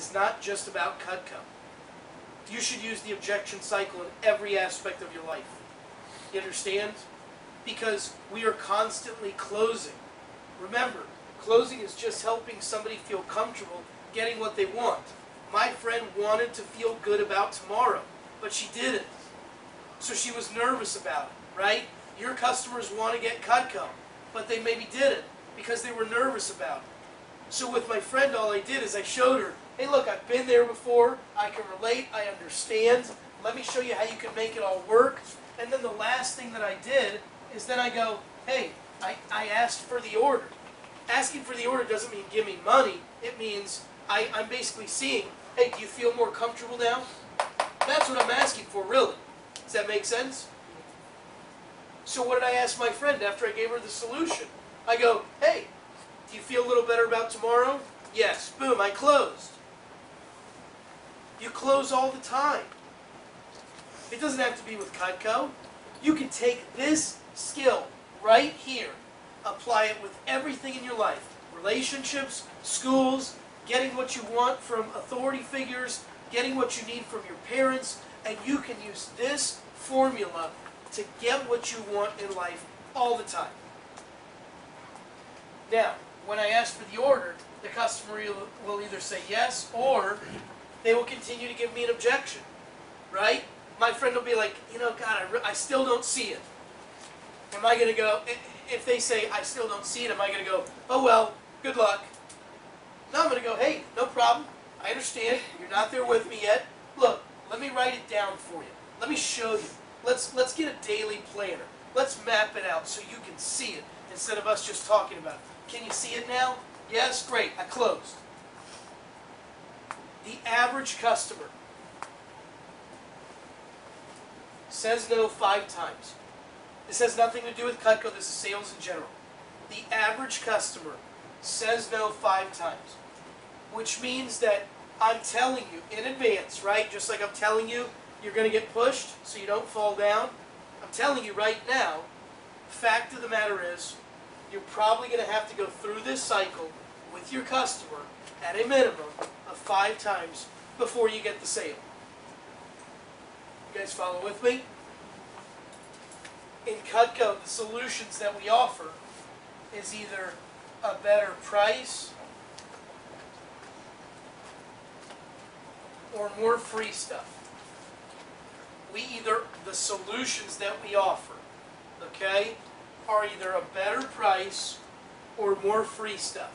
It's not just about Cutco. You should use the objection cycle in every aspect of your life. You understand? Because we are constantly closing. Remember, closing is just helping somebody feel comfortable getting what they want. My friend wanted to feel good about tomorrow, but she didn't. So she was nervous about it, right? Your customers want to get Cutco, but they maybe didn't because they were nervous about it. So with my friend, all I did is I showed her, hey look, I've been there before, I can relate, I understand, let me show you how you can make it all work. And then the last thing that I did is then I go, hey, I asked for the order. Asking for the order doesn't mean give me money, it means I'm basically seeing, hey, do you feel more comfortable now? That's what I'm asking for, really. Does that make sense? So what did I ask my friend after I gave her the solution? I go, hey, do you feel a little better about tomorrow? Yes. Boom, I closed. You close all the time. It doesn't have to be with Cutco. You can take this skill right here, apply it with everything in your life. Relationships, schools, getting what you want from authority figures, getting what you need from your parents, and you can use this formula to get what you want in life all the time. Now, when I ask for the order, the customer will either say yes or they will continue to give me an objection, right? My friend will be like, you know, God, I still don't see it. Am I going to go, if they say I still don't see it, am I going to go, oh well, good luck? No, I'm going to go, hey, no problem. I understand. You're not there with me yet. Look, let me write it down for you. Let me show you. Let's get a daily planner. Let's map it out so you can see it instead of us just talking about it. Can you see it now? Yes? Great. I closed. The average customer says no 5 times. This has nothing to do with Cutco. This is sales in general. The average customer says no 5 times, which means that I'm telling you in advance, right? Just like I'm telling you you're going to get pushed so you don't fall down. I'm telling you right now, fact of the matter is, you're probably going to have to go through this cycle with your customer at a minimum of 5 times before you get the sale. You guys follow with me? In Cutco, the solutions that we offer is either a better price or more free stuff. The solutions that we offer, okay, are either a better price or more free stuff.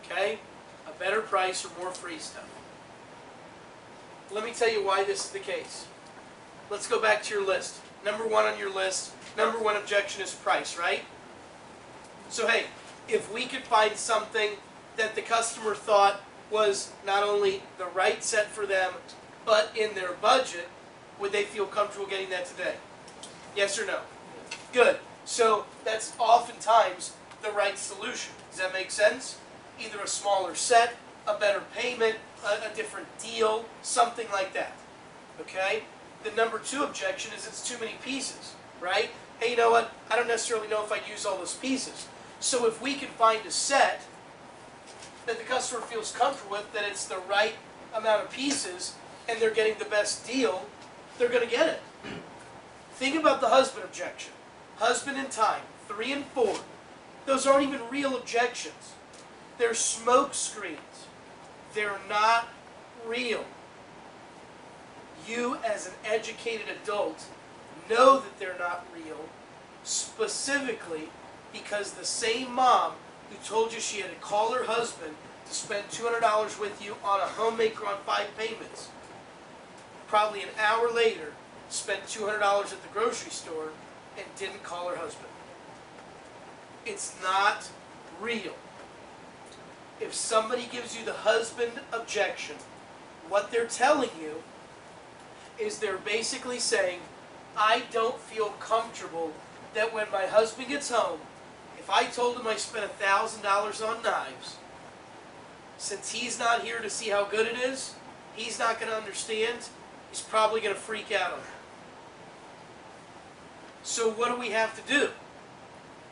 Okay? A better price or more free stuff. Let me tell you why this is the case. Let's go back to your list. Number 1 on your list, number 1 objection is price, right? So hey, if we could find something that the customer thought was not only the right set for them, but in their budget, would they feel comfortable getting that today? Yes or no? Good. So that's oftentimes the right solution. Does that make sense? Either a smaller set, a better payment, a different deal, something like that. Okay? The number 2 objection is it's too many pieces, right? Hey, you know what? I don't necessarily know if I'd use all those pieces. So if we can find a set that the customer feels comfortable with, that it's the right amount of pieces, and they're getting the best deal, they're going to get it. Think about the husband objection. Husband and time, 3 and 4. Those aren't even real objections. They're smoke screens. They're not real. You, as an educated adult, know that they're not real, specifically because the same mom who told you she had to call her husband to spend $200 with you on a homemaker on 5 payments, probably an hour later, spent $200 at the grocery store and didn't call her husband. It's not real. If somebody gives you the husband objection, what they're telling you is they're basically saying, I don't feel comfortable that when my husband gets home, if I told him I spent $1,000 on knives, since he's not here to see how good it is, he's not going to understand, he's probably going to freak out on it. So what do we have to do?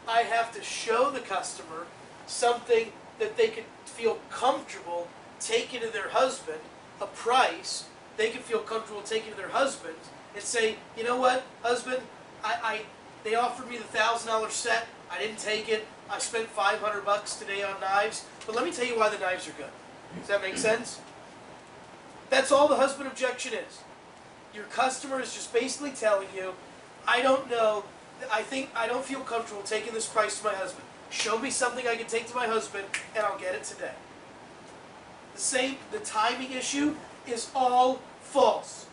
I have to show the customer something that they could feel comfortable taking to their husband, a price they can feel comfortable taking to their husband, and say, you know what, husband, they offered me the $1,000 set. I didn't take it. I spent $500 today on knives, but let me tell you why the knives are good. Does that make sense? That's all the husband objection is. Your customer is just basically telling you, I don't know, I don't feel comfortable taking this price to my husband. Show me something I can take to my husband, and I'll get it today. The timing issue is all false.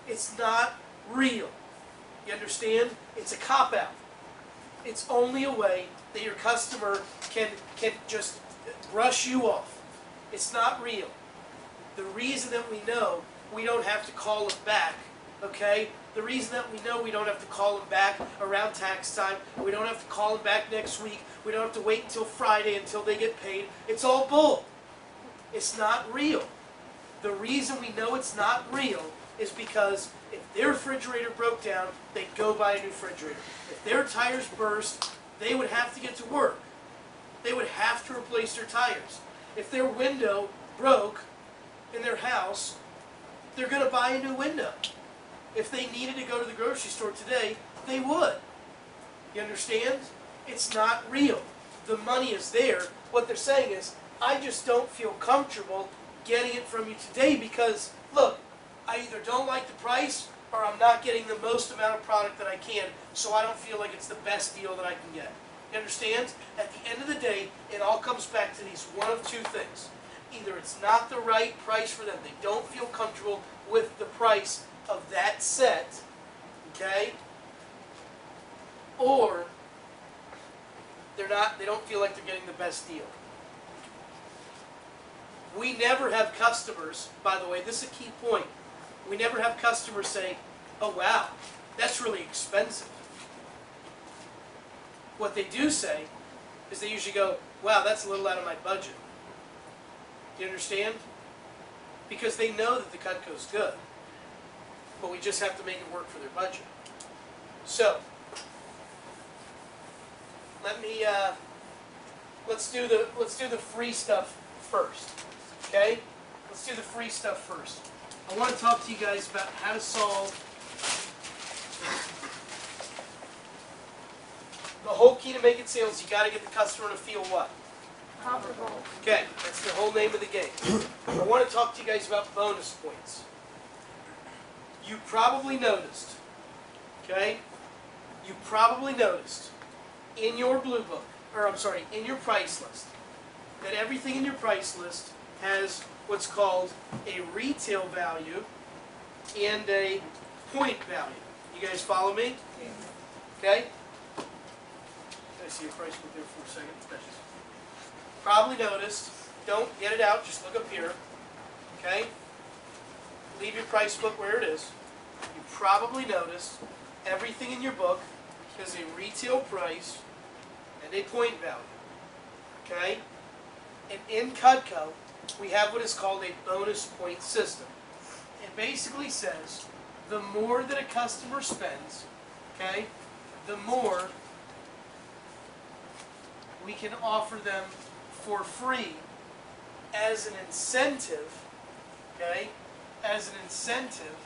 It's not real. You understand? It's a cop-out. It's only a way that your customer can just brush you off. It's not real. The reason that we know we don't have to call them back, okay? The reason that we know we don't have to call them back around tax time, we don't have to call them back next week, we don't have to wait until Friday until they get paid, it's all bull. It's not real. The reason we know it's not real is because if their refrigerator broke down, they'd go buy a new refrigerator. If their tires burst, they would have to get to work. They would have to replace their tires. If their window broke in their house, they're going to buy a new window. If they needed to go to the grocery store today, they would. You understand? It's not real. The money is there. What they're saying is, I just don't feel comfortable getting it from you today because, look, I either don't like the price or I'm not getting the most amount of product that I can, so I don't feel like it's the best deal that I can get. You understand? At the end of the day, it all comes back to these one of two things. Either it's not the right price for them, they don't feel comfortable with the price of that set, okay? Or they don't feel like they're getting the best deal. We never have customers, by the way, this is a key point. We never have customers say, oh wow, that's really expensive. What they do say is they usually go, wow, that's a little out of my budget. Do you understand? Because they know that the Cutco's good. But we just have to make it work for their budget. So, let's do the free stuff first. Okay? Let's do the free stuff first. I want to talk to you guys about how to solve the whole key to making sales. You got to get the customer to feel what? Comfortable. Okay, that's the whole name of the game. I want to talk to you guys about bonus points. You probably noticed, okay? You probably noticed in your blue book, or I'm sorry, in your price list, that everything in your price list has what's called a retail value and a point value. You guys follow me? Okay? Can I see your price book there for a second? Thanks. Probably noticed. Don't get it out, just look up here. Okay? Leave your price book where it is. You probably noticed everything in your book has a retail price and a point value. Okay? And in Cutco, we have what is called a bonus point system. It basically says the more that a customer spends, okay, the more we can offer them for free as an incentive, okay, as an incentive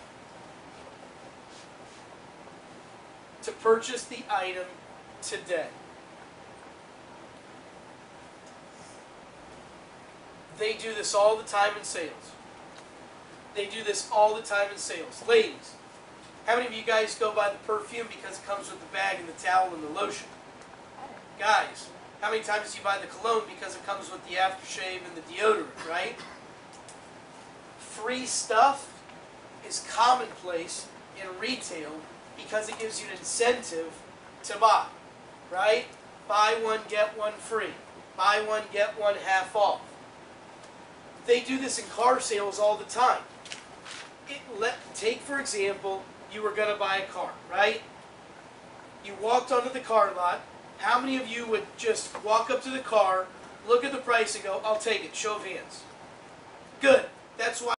to purchase the item today. They do this all the time in sales. They do this all the time in sales. Ladies, how many of you guys go buy the perfume because it comes with the bag and the towel and the lotion? Guys, how many times do you buy the cologne because it comes with the aftershave and the deodorant, right? Free stuff is commonplace in retail because it gives you an incentive to buy, right? Buy one, get one free. Buy one, get one half off. They do this in car sales all the time. Take, for example, you were going to buy a car, right? You walked onto the car lot. How many of you would just walk up to the car, look at the price, and go, I'll take it, show of hands? Good. That's why